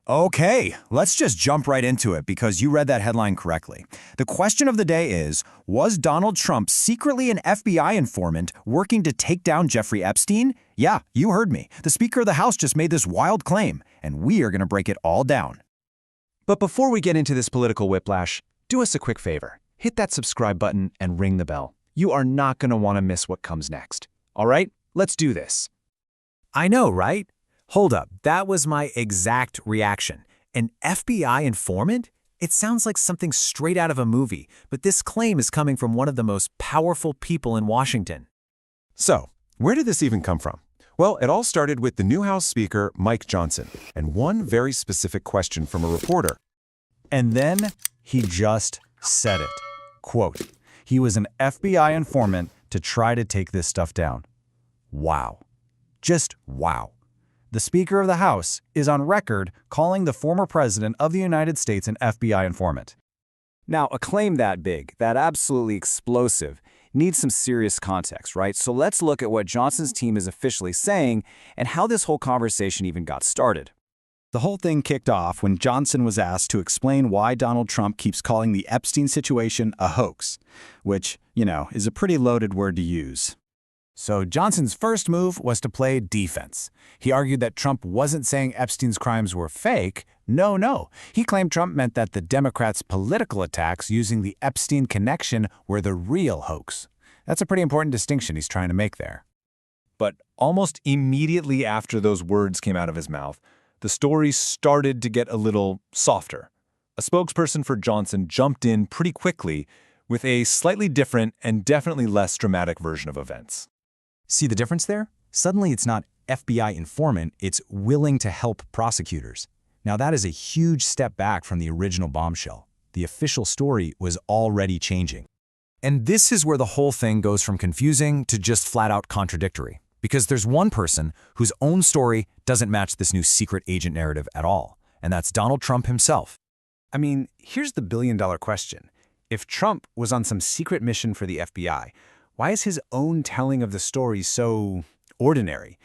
Okay, let's just jump right into it because you read that headline correctly. The question of the day is, was Donald Trump secretly an FBI informant working to take down Jeffrey Epstein? Yeah, you heard me. The Speaker of the House just made this wild claim, and we are going to break it all down. But before we get into this political whiplash, do us a quick favor. Hit that subscribe button and ring the bell. You are not going to want to miss what comes next. All right, let's do this. I know, right? Hold up, that was my exact reaction. An FBI informant? It sounds like something straight out of a movie, but this claim is coming from one of the most powerful people in Washington. So, where did this even come from? Well, it all started with the new House Speaker, Mike Johnson, and one very specific question from a reporter. And then he just said it. Quote, he was an FBI informant to try to take this stuff down. Wow. Just wow. The Speaker of the House is on record calling the former President of the United States an FBI informant. Now, a claim that big, that absolutely explosive, needs some serious context, right? So let's look at what Johnson's team is officially saying and how this whole conversation even got started. The whole thing kicked off when Johnson was asked to explain why Donald Trump keeps calling the Epstein situation a hoax, which, is a pretty loaded word to use. So Johnson's first move was to play defense. He argued that Trump wasn't saying Epstein's crimes were fake. No. He claimed Trump meant that the Democrats' political attacks using the Epstein connection were the real hoax. That's a pretty important distinction he's trying to make there. But almost immediately after those words came out of his mouth, the story started to get a little softer. A spokesperson for Johnson jumped in pretty quickly with a slightly different and definitely less dramatic version of events. See the difference there? Suddenly it's not FBI informant, it's willing to help prosecutors. Now that is a huge step back from the original Bombshell. The official story was already changing. And this is where the whole thing goes from confusing to just flat-out contradictory. Because there's one person whose own story doesn't match this new secret agent narrative at all, and that's Donald Trump himself. I mean, here's the billion-dollar question. If Trump was on some secret mission for the FBI, why is his own telling of the story so ordinary?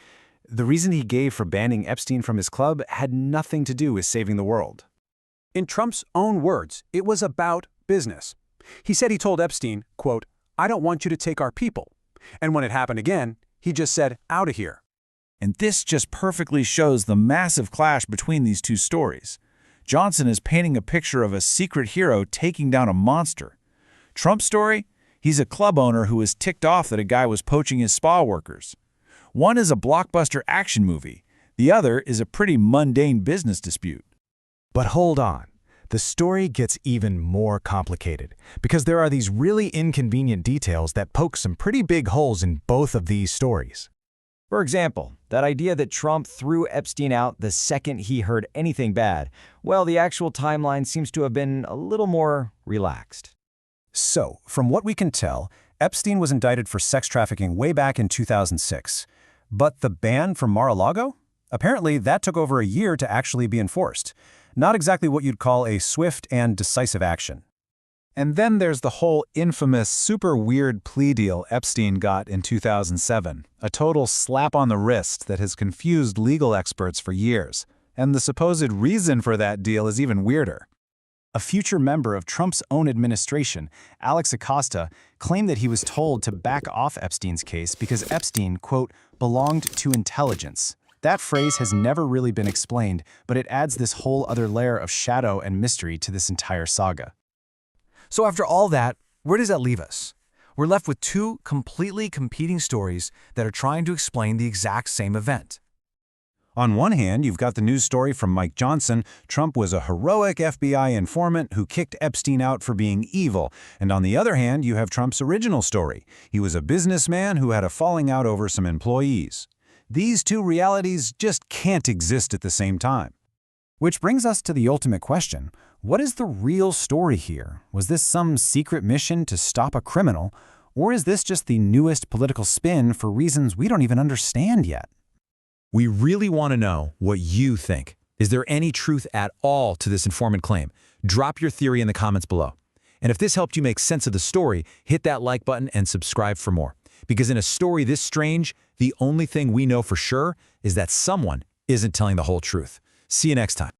The reason he gave for banning Epstein from his club had nothing to do with saving the world. In Trump's own words, it was about business. He said he told Epstein, quote, "I don't want you to take our people." And when it happened again, he just said, "Out of here." And this just perfectly shows the massive clash between these two stories. Johnson is painting a picture of a secret hero taking down a monster. Trump's story? He's a club owner who was ticked off that a guy was poaching his spa workers. One is a blockbuster action movie. The other is a pretty mundane business dispute. But hold on. The story gets even more complicated because there are these really inconvenient details that poke some pretty big holes in both of these stories. For example, that idea that Trump threw Epstein out the second he heard anything bad, well, the actual timeline seems to have been a little more relaxed. So, from what we can tell, Epstein was indicted for sex trafficking way back in 2006. But the ban from Mar-a-Lago? Apparently, that took over a year to actually be enforced. Not exactly what you'd call a swift and decisive action. And then there's the whole infamous, super weird plea deal Epstein got in 2007, a total slap on the wrist that has confused legal experts for years. And the supposed reason for that deal is even weirder. A future member of Trump's own administration, Alex Acosta, claimed that he was told to back off Epstein's case because Epstein, quote, belonged to intelligence. That phrase has never really been explained, but it adds this whole other layer of shadow and mystery to this entire saga. So after all that, where does that leave us? We're left with two completely competing stories that are trying to explain the exact same event. On one hand, you've got the news story from Mike Johnson. Trump was a heroic FBI informant who kicked Epstein out for being evil. And on the other hand, you have Trump's original story. He was a businessman who had a falling out over some employees. These two realities just can't exist at the same time. Which brings us to the ultimate question. What is the real story here? Was this some secret mission to stop a criminal? Or is this just the newest political spin for reasons we don't even understand yet? We really want to know what you think. Is there any truth at all to this informant claim? Drop your theory in the comments below. And if this helped you make sense of the story, hit that like button and subscribe for more. Because in a story this strange, the only thing we know for sure is that someone isn't telling the whole truth. See you next time.